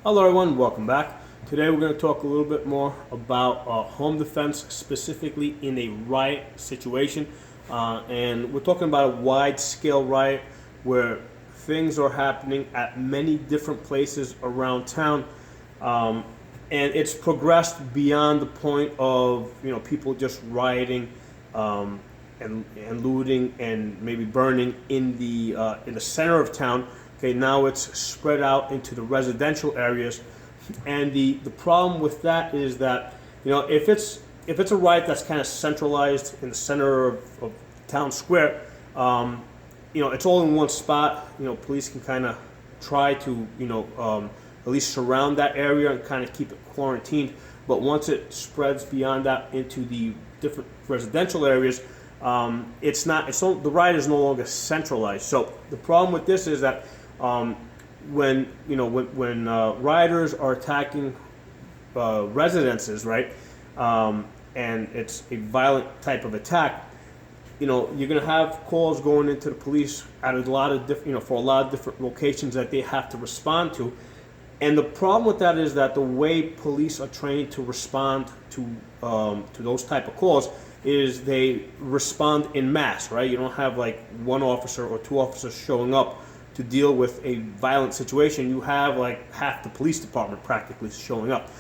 Hello everyone, welcome back. Today we're going to talk a little bit more about home defense, specifically in a riot situation. And we're talking about a wide-scale riot where things are happening at many different places around town. Um, and it's progressed beyond the point of people just rioting and looting and maybe burning in the center of town. Okay, now it's spread out into the residential areas, and the problem with that is that if it's a riot that's kind of centralized in the center of town square, it's all in one spot. Police can kind of try to at least surround that area and kind of keep it quarantined. But once it spreads beyond that into the different residential areas, the riot is no longer centralized. So the problem with this is that when rioters are attacking residences, right, and it's a violent type of attack, you're going to have calls going into the police at a lot of different, for a lot of different locations that they have to respond to. And the problem with that is that the way police are trained to respond to those type of calls is they respond in mass, right? You don't have like one officer or two officers showing up to deal with a violent situation. You have like half the police department practically showing up.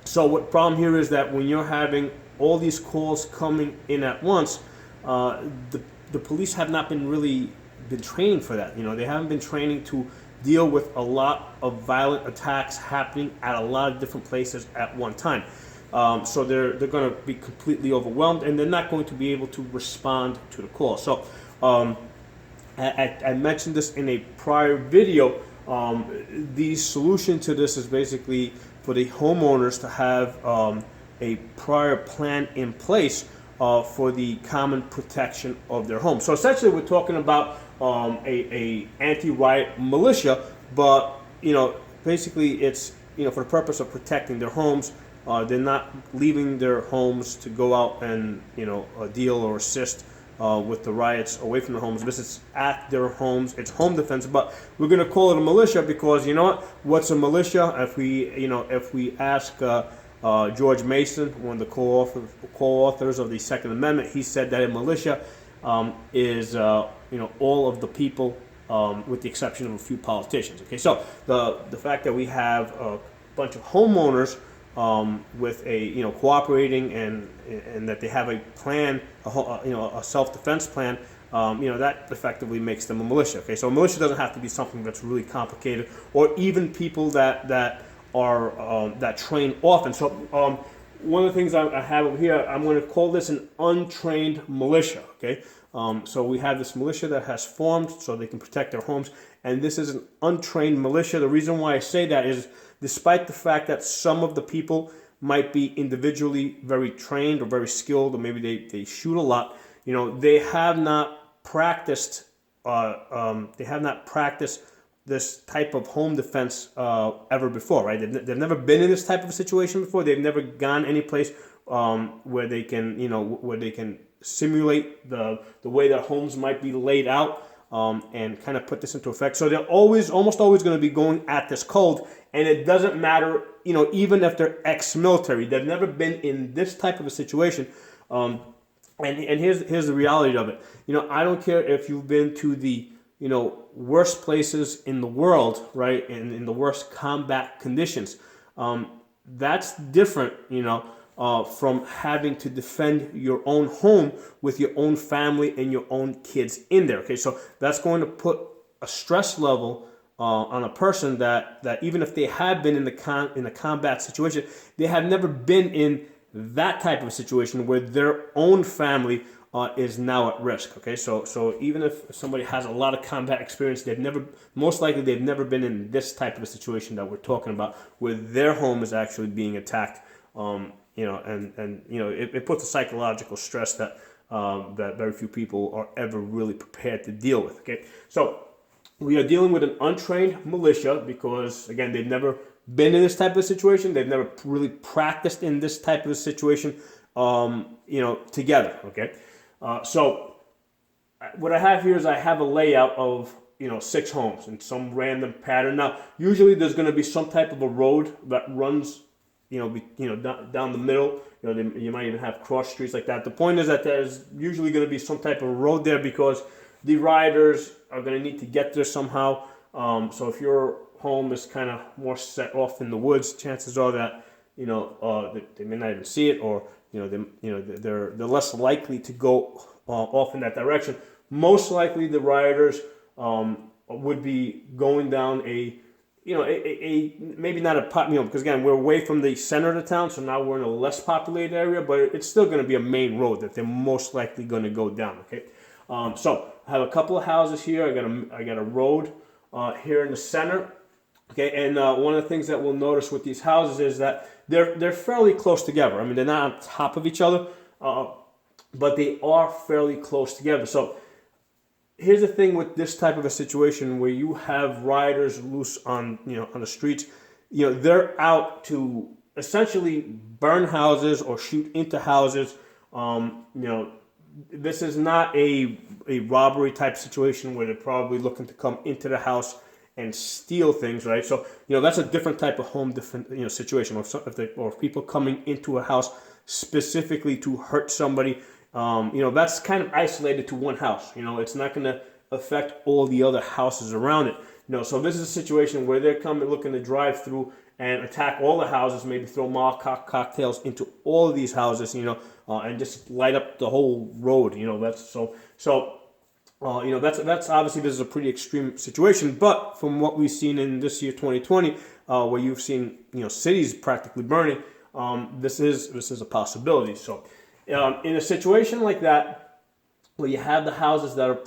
So what problem here is that when you're having all these calls coming in at once, the police have not really been trained for that. They haven't been training to deal with a lot of violent attacks happening at a lot of different places at one time. So they're going to be completely overwhelmed, and they're not going to be able to respond to the call. So I mentioned this in a prior video. The solution to this is basically for the homeowners to have a prior plan in place for the common protection of their home. So essentially, we're talking about a anti-riot militia, but basically it's for the purpose of protecting their homes. They're not leaving their homes to go out and deal or assist with the riots away from their homes. This is at their homes. It's home defense, but we're going to call it a militia because what's a militia? If we ask George Mason, one of the co-authors of the Second Amendment, he said that a militia is all of the people, with the exception of a few politicians. Okay, so the fact that we have a bunch of homeowners with a cooperating and that they have a plan, a self-defense plan, that effectively makes them a militia. Okay, so a militia doesn't have to be something that's really complicated, or even people that are that train often. So one of the things I have over here, I'm going to call this an untrained militia. Okay, so we have this militia that has formed so they can protect their homes, and this is an untrained militia. The reason why I say that is, despite the fact that some of the people might be individually very trained or very skilled, or maybe they shoot a lot, they have not practiced. They have not practiced this type of home defense ever before, right? They've never been in this type of situation before. They've never gone any place where they can simulate the way their homes might be laid out, and kind of put this into effect. So they're almost always going to be going at this cold, and it doesn't matter, even if they're ex-military, they've never been in this type of a situation. And here's the reality of it. I don't care if you've been to the worst places in the world, right, and in the worst combat conditions. That's different, from having to defend your own home with your own family and your own kids in there. Okay, so that's going to put a stress level on a person that even if they have been in a combat situation, they have never been in that type of a situation where their own family is now at risk. Okay, so even if somebody has a lot of combat experience, most likely they've never been in this type of a situation that we're talking about, where their home is actually being attacked. It puts a psychological stress that very few people are ever really prepared to deal with. Okay, so we are dealing with an untrained militia because, again, they've never been in this type of situation. They've never really practiced in this type of a situation, together. Okay, so what I have here is I have a layout of 6 homes in some random pattern. Now, usually there's going to be some type of a road that runs, down the middle. You might even have cross streets like that. The point is that there's usually going to be some type of road there because the riders are going to need to get there somehow. So if your home is kind of more set off in the woods, chances are that they may not even see it, or they're less likely to go off in that direction. Most likely, the riders would be going down a maybe not a because again, we're away from the center of the town, so now we're in a less populated area, but it's still going to be a main road that they're most likely going to go down. Okay, so I have a couple of houses here. I got a road here in the center. Okay, and one of the things that we'll notice with these houses is that they're fairly close together. I mean, they're not on top of each other, but they are fairly close together. So here's the thing with this type of a situation where you have riders loose on the streets. They're out to essentially burn houses or shoot into houses. This is not a robbery type situation where they're probably looking to come into the house and steal things, right? So that's a different type of home, different situation. Or if people coming into a house specifically to hurt somebody, that's kind of isolated to one house. It's not going to affect all the other houses around it. So this is a situation where they're coming looking to drive through and attack all the houses, maybe throw Molotov cocktails into all of these houses, and just light up the whole road. That's obviously, this is a pretty extreme situation. But from what we've seen in this year 2020, where you've seen cities practically burning, this is a possibility. So in a situation like that, where you have the houses that are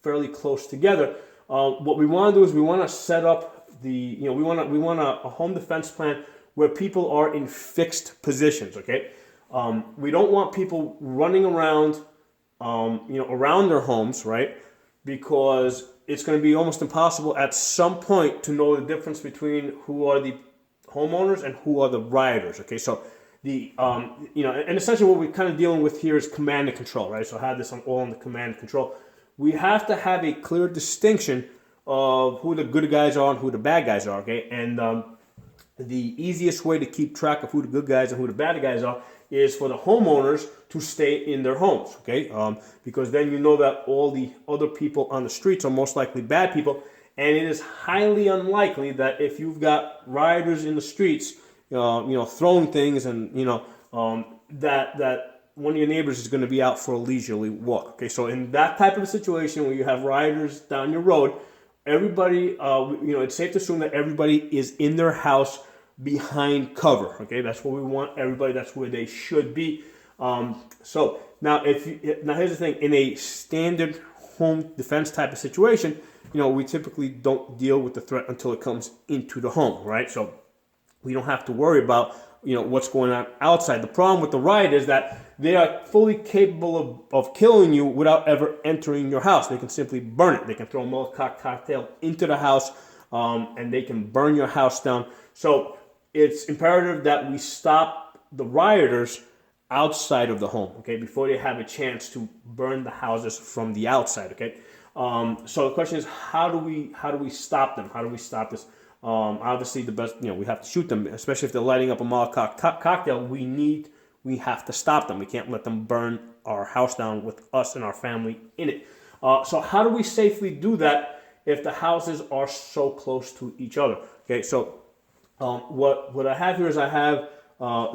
fairly close together, what we want to do is we want to set up we want a home defense plan where people are in fixed positions. Okay, we don't want people running around around their homes, right? Because it's going to be almost impossible at some point to know the difference between who are the homeowners and who are the rioters. Okay, so and essentially what we're kind of dealing with here is command and control, right? So I have this all on the command and control. We have to have a clear distinction of who the good guys are and who the bad guys are. Okay, and the easiest way to keep track of who the good guys and who the bad guys are is for the homeowners to stay in their homes, okay? Because then that all the other people on the streets are most likely bad people, and it is highly unlikely that if you've got rioters in the streets, throwing things, and that one of your neighbors is going to be out for a leisurely walk. Okay, so in that type of a situation where you have rioters down your road, everybody, it's safe to assume that everybody is in their house behind cover. Okay, that's where we want everybody. That's where they should be. So now, here's the thing: in a standard home defense type of situation, we typically don't deal with the threat until it comes into the home, right? So we don't have to worry about what's going on outside. The problem with the riot is that they are fully capable of killing you without ever entering your house. They can simply burn it. They can throw a Molotov cocktail into the house, and they can burn your house down. So it's imperative that we stop the rioters outside of the home, okay, before they have a chance to burn the houses from the outside, okay. So the question is, how do we stop them? How do we stop this? Obviously, the best, we have to shoot them, especially if they're lighting up a Molotov cocktail. We have to stop them. We can't let them burn our house down with us and our family in it. So how do we safely do that if the houses are so close to each other? Okay, so what I have here is I have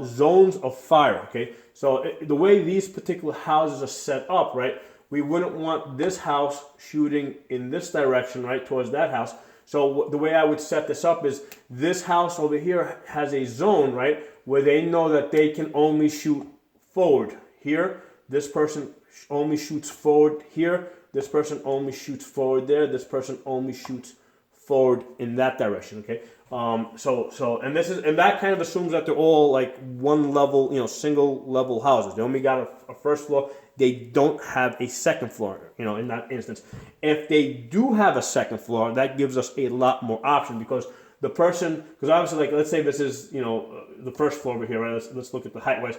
zones of fire. Okay, so the way these particular houses are set up, right, we wouldn't want this house shooting in this direction, right, towards that house. So the way I would set this up is this house over here has a zone, right, where they know that they can only shoot forward here. This person only shoots forward here. This person only shoots forward there. This person only shoots forward in that direction. Okay. And that kind of assumes that they're all like one level, single level houses. They only got a first floor. They don't have a second floor, in that instance. If they do have a second floor, that gives us a lot more options because obviously, like, let's say this is, the first floor over here, right? Let's look at the height-wise.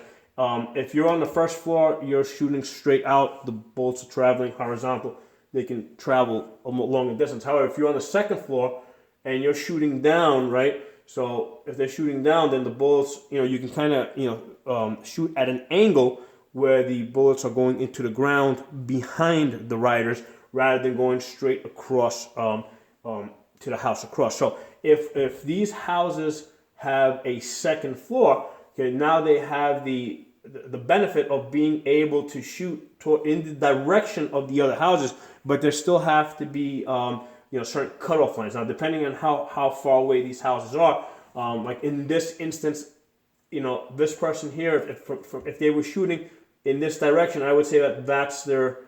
If you're on the first floor, you're shooting straight out. The bolts are traveling horizontal. they can travel a longer distance. However, if you're on the second floor and you're shooting down, right? So if they're shooting down, then the bullets, you can kind of, shoot at an angle where the bullets are going into the ground behind the riders rather than going straight across to the house across. So if these houses have a second floor, okay, now they have the benefit of being able to shoot in the direction of the other houses, but there still have to be certain cutoff lines. Now, depending on how far away these houses are, like in this instance, this person here, if they were shooting in this direction, I would say that's their,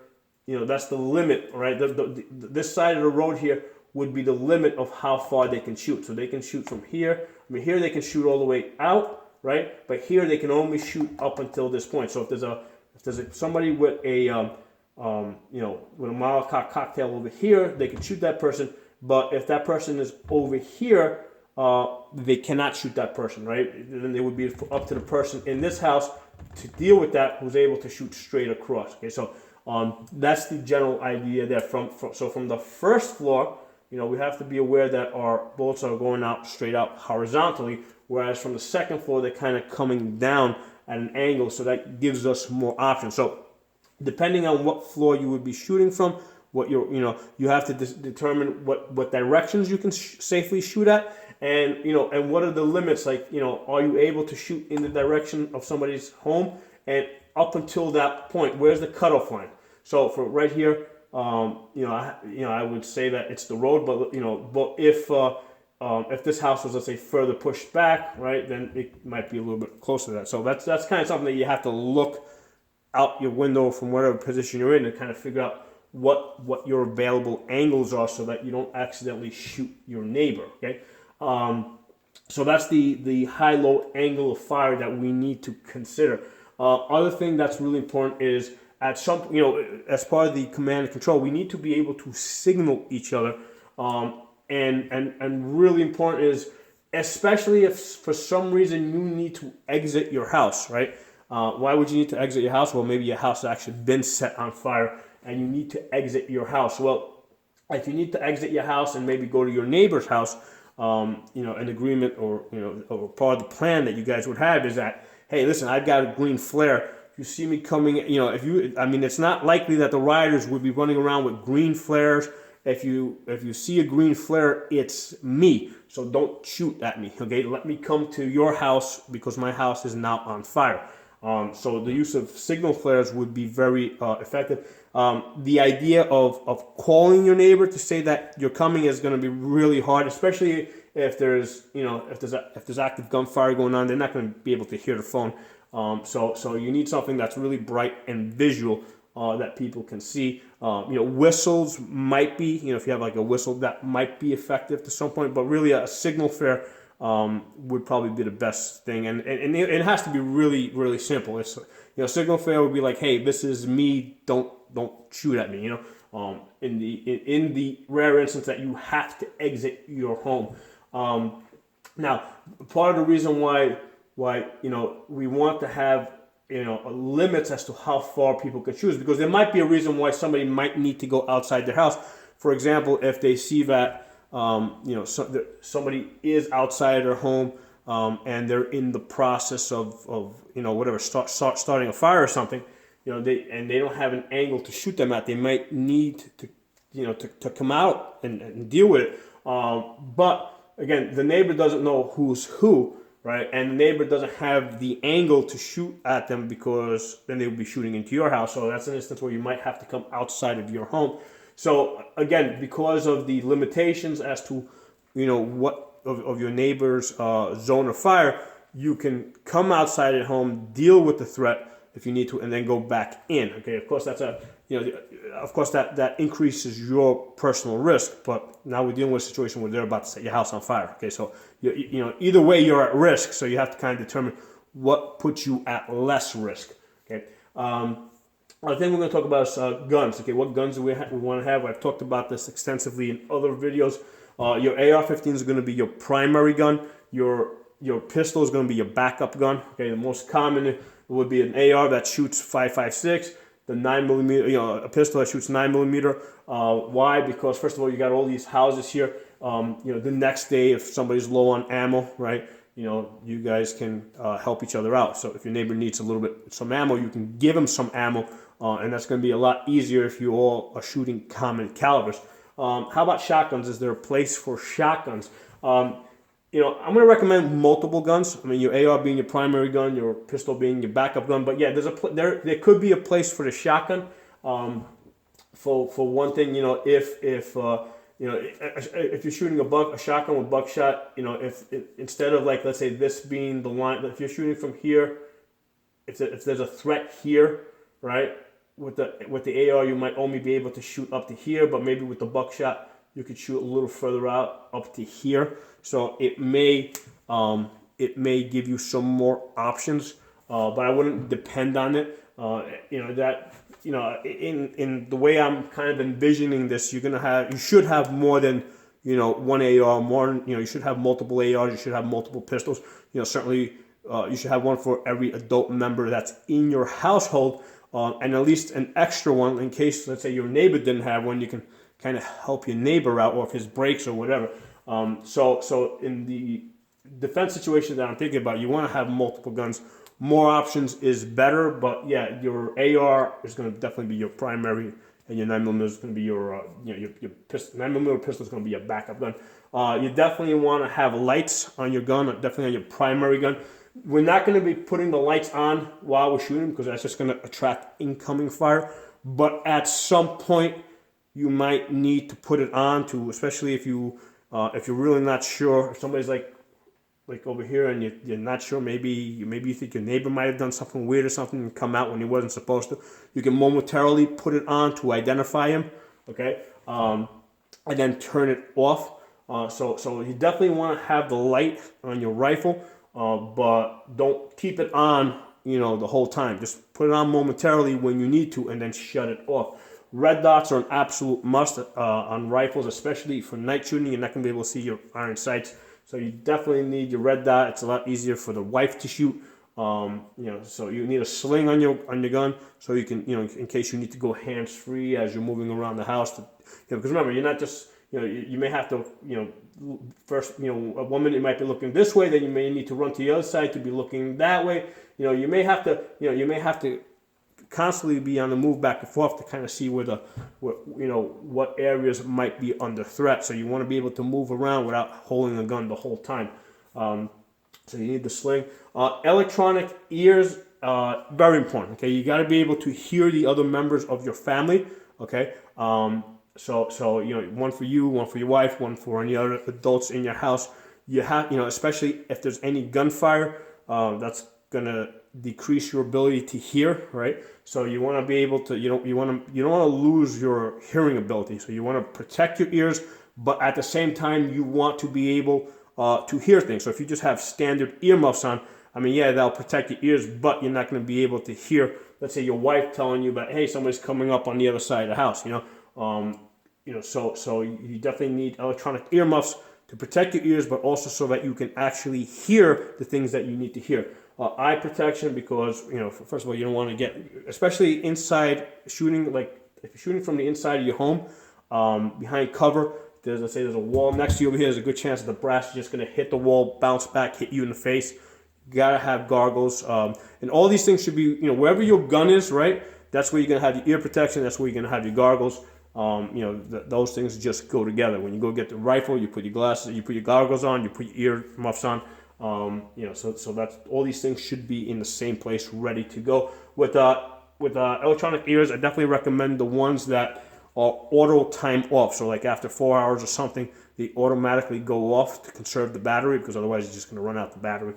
that's the limit, right? This side of the road here would be the limit of how far they can shoot. So they can shoot from here. I mean, here they can shoot all the way out, right? But here they can only shoot up until this point. So if there's somebody with a with a Molotov cocktail over here, they can shoot that person. But if that person is over here, they cannot shoot that person, right? Then it would be up to the person in this house to deal with that, who's able to shoot straight across. Okay, so that's the general idea there. So from the first floor, we have to be aware that our bullets are going out straight out horizontally, whereas from the second floor, they're kind of coming down at an angle, so that gives us more options. So depending on what floor you would be shooting from, what you have to determine what directions you can safely shoot at, and and what are the limits, like are you able to shoot in the direction of somebody's home, and up until that point, where's the cutoff line? So for right here, I would say that it's the road, but if this house was, let's say, further pushed back, right, then it might be a little bit closer to that. So that's kind of something that you have to look out your window from whatever position you're in and kind of figure out what your available angles are, so that you don't accidentally shoot your neighbor. Okay, so that's the high-low angle of fire that we need to consider. Other thing that's really important is, at some, as part of the command and control, we need to be able to signal each other. And really important is, especially if for some reason you need to exit your house, right? Why would you need to exit your house? Well, maybe your house has actually been set on fire and you need to exit your house. Well, if you need to exit your house and maybe go to your neighbor's house, an agreement or part of the plan that you guys would have is that, hey, listen, I've got a green flare. You see me coming, it's not likely that the rioters would be running around with green flares. If you see a green flare, it's me. So don't shoot at me, okay? Let me come to your house because my house is now on fire. So the use of signal flares would be very effective. The idea of calling your neighbor to say that you're coming is going to be really hard, especially if there's active gunfire going on. They're not going to be able to hear the phone. So you need something that's really bright and visual that people can see. Whistles might be, if you have like a whistle, that might be effective to some point, but really a signal flare would probably be the best thing. And it has to be really, really simple. It's, signal flare would be like, hey, this is me, don't shoot at me, in the rare instance that you have to exit your home. Now, part of the reason why we want to have limits as to how far people can shoot, because there might be a reason why somebody might need to go outside their house. For example, if they see that somebody is outside their home and they're in the process of starting a fire or something, they don't have an angle to shoot them at, they might need to come out and deal with it. But again, the neighbor doesn't know who's who, right? And the neighbor doesn't have the angle to shoot at them, because then they would be shooting into your house. So that's an instance where you might have to come outside of your home. So again, because of the limitations as to, what of your neighbor's zone of fire, you can come outside at home, deal with the threat if you need to, and then go back in. Okay, of course that increases your personal risk, but now we're dealing with a situation where they're about to set your house on fire. Okay, so either way you're at risk, so you have to kind of determine what puts you at less risk. Okay, I think we're going to talk about is guns. Okay, what guns do we want to have? I've talked about this extensively in other videos. Your AR-15 is going to be your primary gun. Your pistol is going to be your backup gun. Okay, the most common would be an AR that shoots .556. the 9mm, a pistol that shoots 9mm. Why? Because first of all, you got all these houses here. The next day, if somebody's low on ammo, right? You guys can help each other out. So if your neighbor needs some ammo, you can give him some ammo, and that's going to be a lot easier if you all are shooting common calibers. How about shotguns? Is there a place for shotguns? I'm going to recommend multiple guns. I mean, your AR being your primary gun, your pistol being your backup gun. But yeah, there could be a place for the shotgun. For one thing, if you're shooting a shotgun with buckshot, if instead of like, let's say this being the line, if you're shooting from here, if there's a threat here, right? With the AR, you might only be able to shoot up to here, but maybe with the buckshot, you could shoot a little further out up to here. So it may give you some more options, but I wouldn't depend on it. In the way I'm kind of envisioning this, you should have more than one AR. You should have multiple ARs. You should have multiple pistols. Certainly you should have one for every adult member that's in your household, and at least an extra one in case, let's say, your neighbor didn't have one. You can kind of help your neighbor out, or if his breaks or whatever. So in the defense situation that I'm thinking about, you want to have multiple guns. More options is better, but yeah, your AR is going to definitely be your primary, and your 9mm is going to be your pistol. 9mm pistol is going to be your backup gun. You definitely want to have lights on your gun, definitely on your primary gun. We're not going to be putting the lights on while we're shooting because that's just going to attract incoming fire. But at some point, you might need to put it on especially if you're really not sure. If somebody's like over here and you're not sure, maybe you think your neighbor might have done something weird or something and come out when he wasn't supposed to. You can momentarily put it on to identify him, okay, and then turn it off. So you definitely want to have the light on your rifle, but don't keep it on, the whole time. Just put it on momentarily when you need to, and then shut it off. Red dots are an absolute must on rifles, especially for night shooting. You're not going to be able to see your iron sights. So you definitely need your red dot. It's a lot easier for the wife to shoot. So you need a sling on your gun, so you can, in case you need to go hands-free as you're moving around the house. Because remember, you're not just, you may have to, first, 1 minute you might be looking this way, then you may need to run to the other side to be looking that way. You may have to constantly be on the move back and forth to kind of see what areas might be under threat. So you want to be able to move around without holding a gun the whole time. So you need the sling. Electronic ears, very important. Okay, you got to be able to hear the other members of your family. Okay, so one for you, one for your wife, one for any other adults in your house. You have, especially if there's any gunfire, that's gonna decrease your ability to hear, right? So you want to be able to, you don't want to lose your hearing ability. So you want to protect your ears, but at the same time, you want to be able to hear things. So if you just have standard earmuffs on, I mean, yeah, that'll protect your ears, but you're not going to be able to hear, let's say, your wife telling you about, hey, somebody's coming up on the other side of the house. So you definitely need electronic earmuffs to protect your ears, but also so that you can actually hear the things that you need to hear. Eye protection, because first of all, you don't want to get, especially inside shooting, like if you're shooting from the inside of your home, behind cover, let's say there's a wall next to you over here, there's a good chance that the brass is just going to hit the wall, bounce back, hit you in the face. You gotta have goggles, and all these things should be, wherever your gun is, right? That's where you're gonna have your ear protection. That's where you're gonna have your goggles. Those things just go together. When you go get the rifle, you put your glasses, you put your goggles on, you put your ear muffs on. So that's all these things should be in the same place, ready to go. With electronic ears, I definitely recommend the ones that are auto time off. So like after 4 hours or something, they automatically go off to conserve the battery, because otherwise you're just going to run out the battery.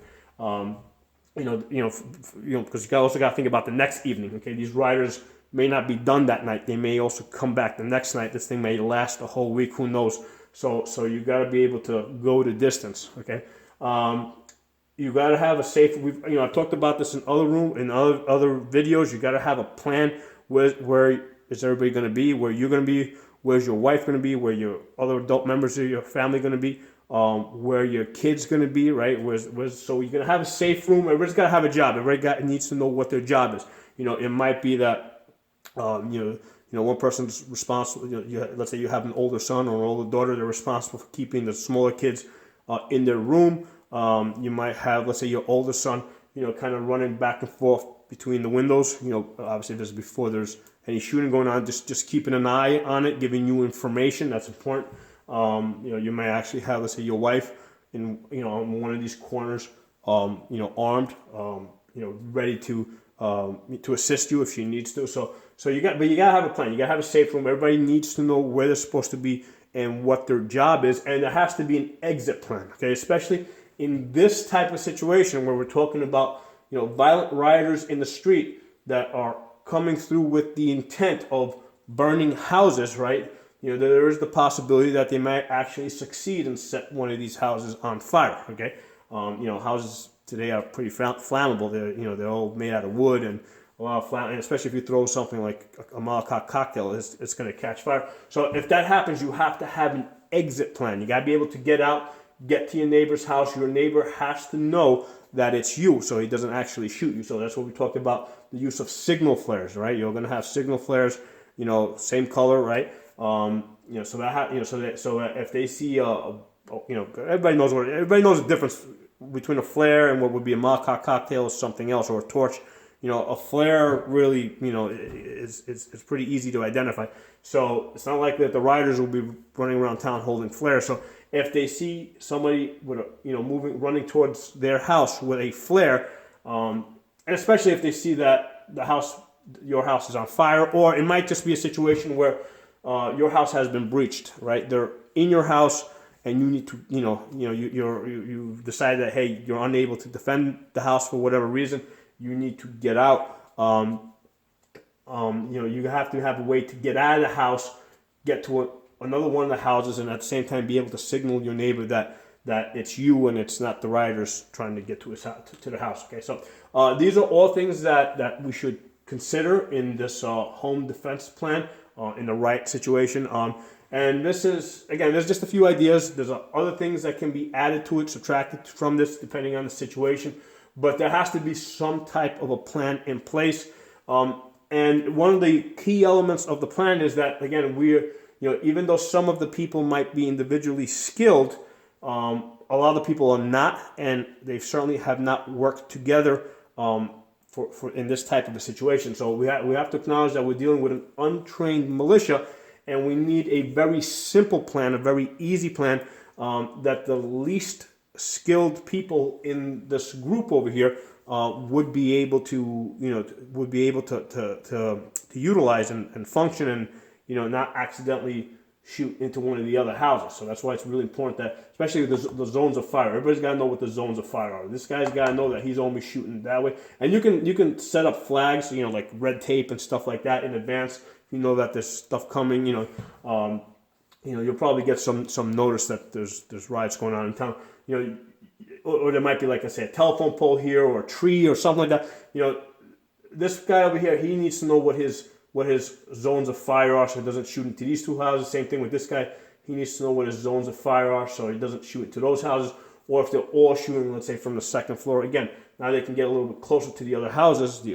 Because you also got to think about the next evening. Okay, these riders may not be done that night. They may also come back the next night. This thing may last a whole week. Who knows? So you got to be able to go the distance. Okay. You got to have a safe. I've talked about this in other videos. You got to have a plan. Where is everybody going to be? Where you're going to be? Where's your wife going to be? Where your other adult members of your family going to be? Where your kid's going to be? Right? So you're going to have a safe room. Everybody's got to have a job. Everybody needs to know what their job is. It might be that One person's responsible. Let's say you have an older son or an older daughter; they're responsible for keeping the smaller kids in their room. You might have, let's say, your older son, kind of running back and forth between the windows. Obviously, this is before there's any shooting going on. Just keeping an eye on it, giving you information. That's important. You may actually have, let's say, your wife in, on one of these corners, armed, ready to assist you if she needs to. So you gotta have a plan. You gotta have a safe room. Everybody needs to know where they're supposed to be and what their job is, and there has to be an exit plan. Okay, especially in this type of situation where we're talking about violent rioters in the street that are coming through with the intent of burning houses. Right? There is the possibility that they might actually succeed and set one of these houses on fire. Okay, houses today are pretty flammable. They're all made out of wood and a lot of flammable, and especially if you throw something like a Molotov cocktail, it's going to catch fire. So if that happens, you have to have an exit plan. You got to be able to get out, get to your neighbor's house. Your neighbor has to know that it's you, so he doesn't actually shoot you. So that's what we talked about, the use of signal flares, right? You're going to have signal flares, same color, right? So if they see, everybody knows the difference between a flare and what would be a Molotov cocktail or something else, or a torch. A flare really, is pretty easy to identify. So it's not like that the rioters will be running around town holding flares. So if they see somebody with running towards their house with a flare, and especially if they see that your house is on fire, or it might just be a situation where your house has been breached, right? They're in your house, and you need to, you decide that, hey, you're unable to defend the house for whatever reason. You need to get out. You have to have a way to get out of the house, get to another one of the houses, and at the same time be able to signal your neighbor that it's you and it's not the rioters trying to get to the house. Okay, so these are all things that we should consider in this home defense plan in the right situation. And this is, again, there's just a few ideas. There's other things that can be added to it, subtracted from this, depending on the situation. But there has to be some type of a plan in place. And one of the key elements of the plan is that, again, even though some of the people might be individually skilled, a lot of the people are not, and they certainly have not worked together for in this type of a situation. So we have to acknowledge that we're dealing with an untrained militia, and we need a very simple plan, a very easy plan that the least skilled people in this group over here would be able to utilize and function, and not accidentally shoot into one of the other houses. So that's why it's really important that, especially the zones of fire, everybody's got to know what the zones of fire are. This guy's got to know that he's only shooting that way. And you can set up flags, like red tape and stuff like that in advance. You know that there's stuff coming. You'll probably get some notice that there's riots going on in town. Or there might be, like I say, a telephone pole here or a tree or something like that. This guy over here, he needs to know what his zones of fire are, so he doesn't shoot into these two houses. Same thing with this guy. He needs to know what his zones of fire are, so he doesn't shoot into those houses. Or if they're all shooting, let's say, from the second floor, again, now they can get a little bit closer to the other houses, the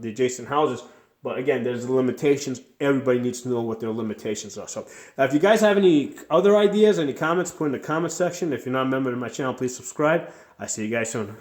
adjacent houses. But again, there's limitations. Everybody needs to know what their limitations are. So if you guys have any other ideas, any comments, put in the comment section. If you're not a member of my channel, please subscribe. I see you guys soon.